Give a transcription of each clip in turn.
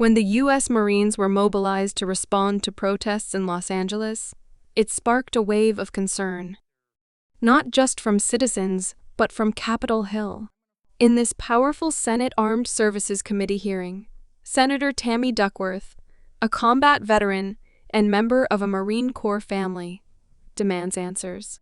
When the U.S. Marines were mobilized to respond to protests in Los Angeles, it sparked a wave of concern, not just from citizens, but from Capitol Hill. In this powerful Senate Armed Services Committee hearing, Senator Tammy Duckworth, a combat veteran and member of a Marine Corps family, demands answers.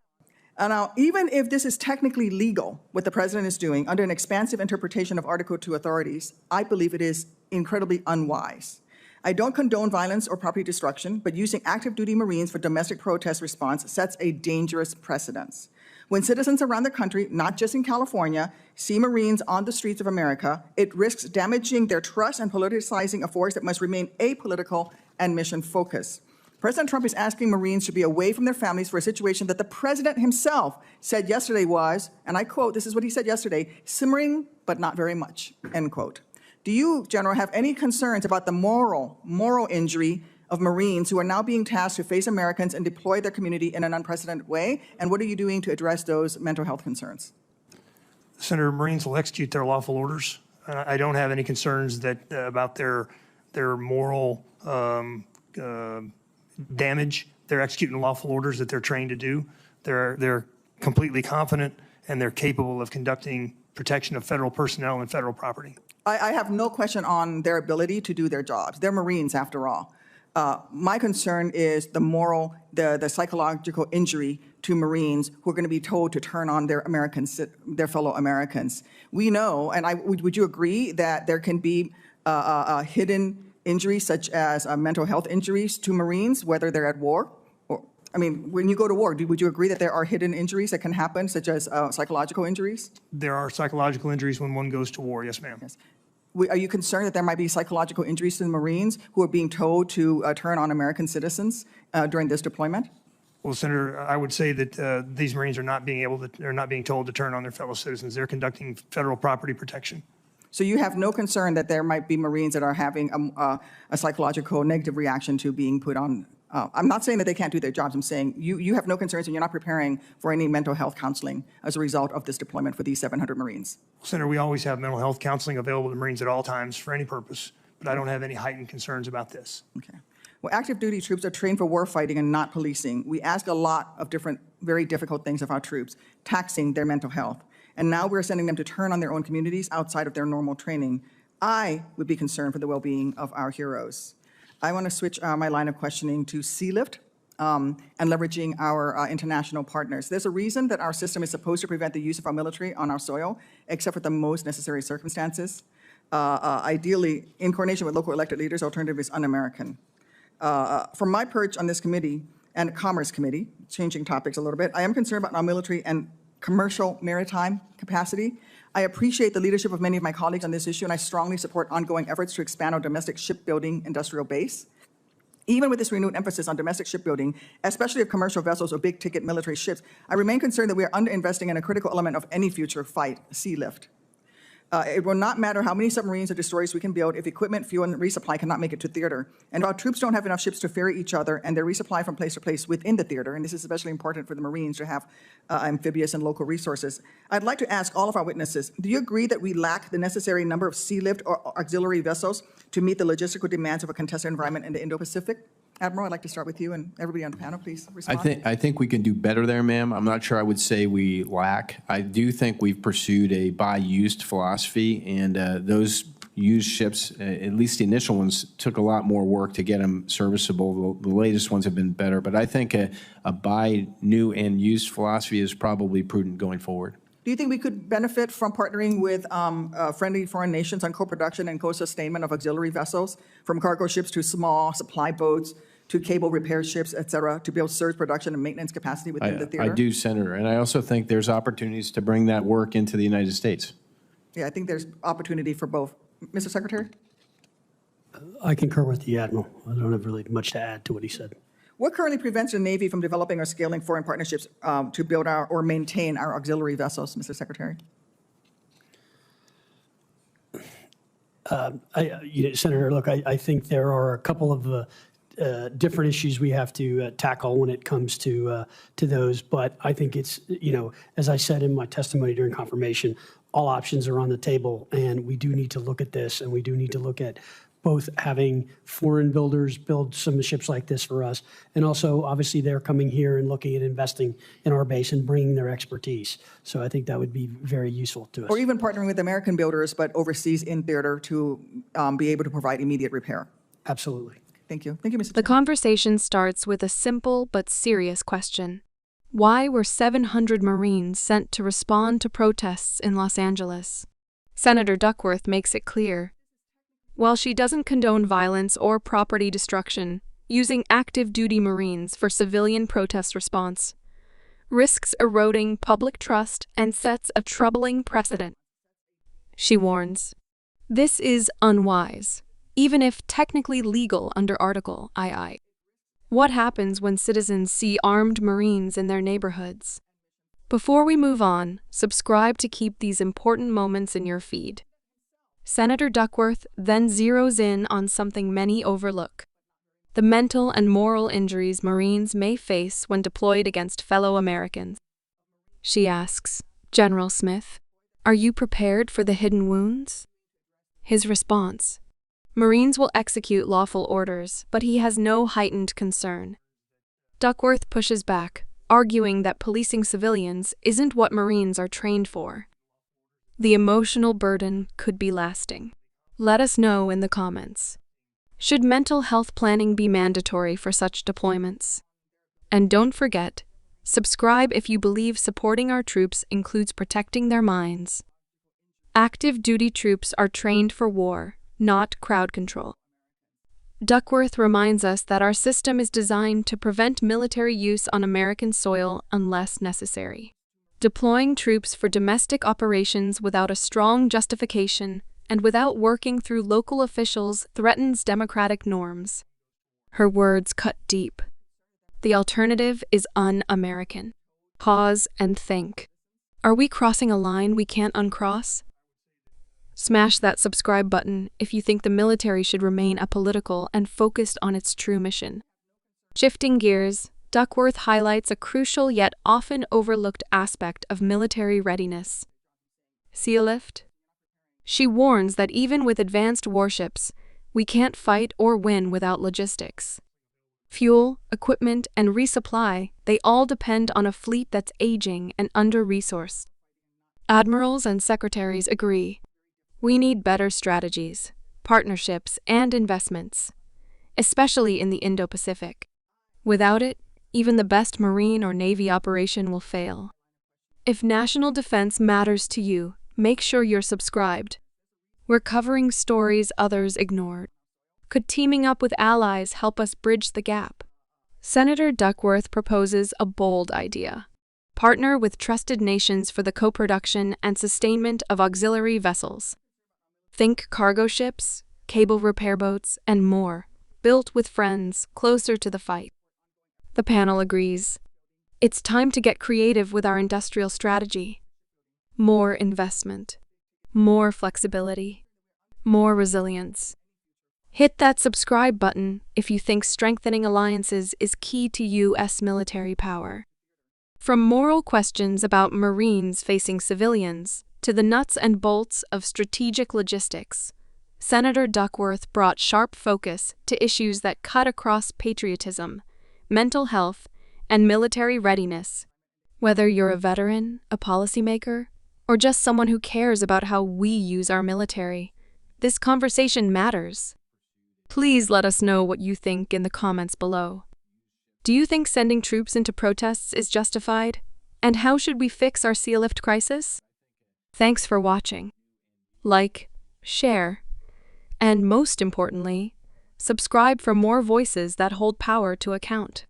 Now, even if this is technically legal, what the president is doing under an expansive interpretation of Article 2 authorities, I believe it is incredibly unwise. I don't condone violence or property destruction, but using active duty Marines for domestic protest response sets a dangerous precedent. When citizens around the country, not just in California, see Marines on the streets of America, it risks damaging their trust and politicizing a force that must remain apolitical and mission focused. President Trump is asking Marines to be away from their families for a situation that the president himself said yesterday was, and I quote, this is what he said yesterday, simmering but not very much, end quote. Do you, General, have any concerns about the moral injury of Marines who are now being tasked to face Americans and deploy their community in an unprecedented way? And what are you doing to address those mental health concerns? Senator, Marines will execute their lawful orders. I don't have any concerns that about their moral damage. They're executing lawful orders that they're trained to do. They're completely confident and they're capable of conducting protection of federal personnel and federal property. I have no question on their ability to do their jobs. They're Marines after all. My concern is the psychological injury to Marines who are going to be told to turn on their fellow Americans. We know, and would you agree that there can be hidden injuries such as mental health injuries to Marines, whether they're at war? When you go to war, would you agree that there are hidden injuries that can happen, such as psychological injuries? There are psychological injuries when one goes to war, yes, ma'am. Yes. Are you concerned that there might be psychological injuries to the Marines who are being told to turn on American citizens during this deployment? Well, Senator, I would say that these Marines are not being told to turn on their fellow citizens. They're conducting federal property protection. So you have no concern that there might be Marines that are having a psychological negative reaction to being put on. I'm not saying that they can't do their jobs. I'm saying you have no concerns and you're not preparing for any mental health counseling as a result of this deployment for these 700 Marines. Senator, we always have mental health counseling available to Marines at all times for any purpose, but I don't have any heightened concerns about this. Okay. Well, active duty troops are trained for war fighting and not policing. We ask a lot of different, very difficult things of our troops, taxing their mental health. And now we're sending them to turn on their own communities outside of their normal training. I would be concerned for the well-being of our heroes. I want to switch my line of questioning to Sealift and leveraging our international partners. There's a reason that our system is supposed to prevent the use of our military on our soil, except for the most necessary circumstances. Ideally, in coordination with local elected leaders, alternative is un-American. From my perch on this committee and Commerce Committee, changing topics a little bit, I am concerned about our military and commercial maritime capacity. I appreciate the leadership of many of my colleagues on this issue, and I strongly support ongoing efforts to expand our domestic shipbuilding industrial base. Even with this renewed emphasis on domestic shipbuilding, especially of commercial vessels or big-ticket military ships, I remain concerned that we are underinvesting in a critical element of any future fight, Sealift. It will not matter how many submarines or destroyers we can build if equipment, fuel, and resupply cannot make it to theater. And our troops don't have enough ships to ferry each other and their resupply from place to place within the theater, and this is especially important for the Marines to have amphibious and local resources. I'd like to ask all of our witnesses, do you agree that we lack the necessary number of Sealift or auxiliary vessels to meet the logistical demands of a contested environment in the Indo-Pacific? Admiral, I'd like to start with you, and everybody on the panel, please respond. I think we can do better there, ma'am. I'm not sure I would say we lack. I do think we've pursued a buy-used philosophy, and those used ships, at least the initial ones, took a lot more work to get them serviceable. The latest ones have been better, but I think a buy new and used philosophy is probably prudent going forward. Do you think we could benefit from partnering with friendly foreign nations on co-production and co-sustainment of auxiliary vessels, from cargo ships to small supply boats to cable repair ships, et cetera, to build surge production and maintenance capacity within the theater? I do, Senator, and I also think there's opportunities to bring that work into the United States. Yeah, I think there's opportunity for both. Mr. Secretary? I concur with the Admiral. I don't have really much to add to what he said. What currently prevents the Navy from developing or scaling foreign partnerships to build or maintain our auxiliary vessels, Mr. Secretary? Senator, look, I think there are a couple of different issues we have to tackle when it comes to those. But I think it's, as I said in my testimony during confirmation, all options are on the table, and we do need to look at this, and we do need to look at both having foreign builders build some ships like this for us, and also obviously they're coming here and looking at investing in our base and bringing their expertise. So I think that would be very useful to us. Or even partnering with American builders, but overseas in theater to be able to provide immediate repair. Absolutely. Thank you. Thank you, Mr. The conversation starts with a simple but serious question. Why were 700 Marines sent to respond to protests in Los Angeles? Senator Duckworth makes it clear. While she doesn't condone violence or property destruction, using active duty Marines for civilian protest response risks eroding public trust and sets a troubling precedent. She warns, this is unwise, even if technically legal under Article II. What happens when citizens see armed Marines in their neighborhoods? Before we move on, subscribe to keep these important moments in your feed. Senator Duckworth then zeroes in on something many overlook: the mental and moral injuries Marines may face when deployed against fellow Americans. She asks, General Smith, are you prepared for the hidden wounds? His response, Marines will execute lawful orders, but he has no heightened concern. Duckworth pushes back, arguing that policing civilians isn't what Marines are trained for. The emotional burden could be lasting. Let us know in the comments. Should mental health planning be mandatory for such deployments? And don't forget, subscribe if you believe supporting our troops includes protecting their minds. Active duty troops are trained for war, not crowd control. Duckworth reminds us that our system is designed to prevent military use on American soil unless necessary. Deploying troops for domestic operations without a strong justification and without working through local officials threatens democratic norms. Her words cut deep. The alternative is un-American. Pause and think. Are we crossing a line we can't uncross? Smash that subscribe button if you think the military should remain apolitical and focused on its true mission. Shifting gears, Duckworth highlights a crucial yet often overlooked aspect of military readiness: Sealift. She warns that even with advanced warships, we can't fight or win without logistics. Fuel, equipment, and resupply, they all depend on a fleet that's aging and under-resourced. Admirals and secretaries agree. We need better strategies, partnerships, and investments, especially in the Indo-Pacific. Without it, even the best Marine or Navy operation will fail. If national defense matters to you, make sure you're subscribed. We're covering stories others ignored. Could teaming up with allies help us bridge the gap? Senator Duckworth proposes a bold idea. Partner with trusted nations for the co-production and sustainment of auxiliary vessels. Think cargo ships, cable repair boats, and more, built with friends closer to the fight. The panel agrees. It's time to get creative with our industrial strategy. More investment, more flexibility, more resilience. Hit that subscribe button if you think strengthening alliances is key to U.S. military power. From moral questions about Marines facing civilians to the nuts and bolts of strategic logistics, Senator Duckworth brought sharp focus to issues that cut across patriotism, mental health, and military readiness. Whether you're a veteran, a policymaker, or just someone who cares about how we use our military, this conversation matters. Please let us know what you think in the comments below. Do you think sending troops into protests is justified? And how should we fix our Sealift crisis? Thanks for watching. Like, share, and most importantly, subscribe for more voices that hold power to account.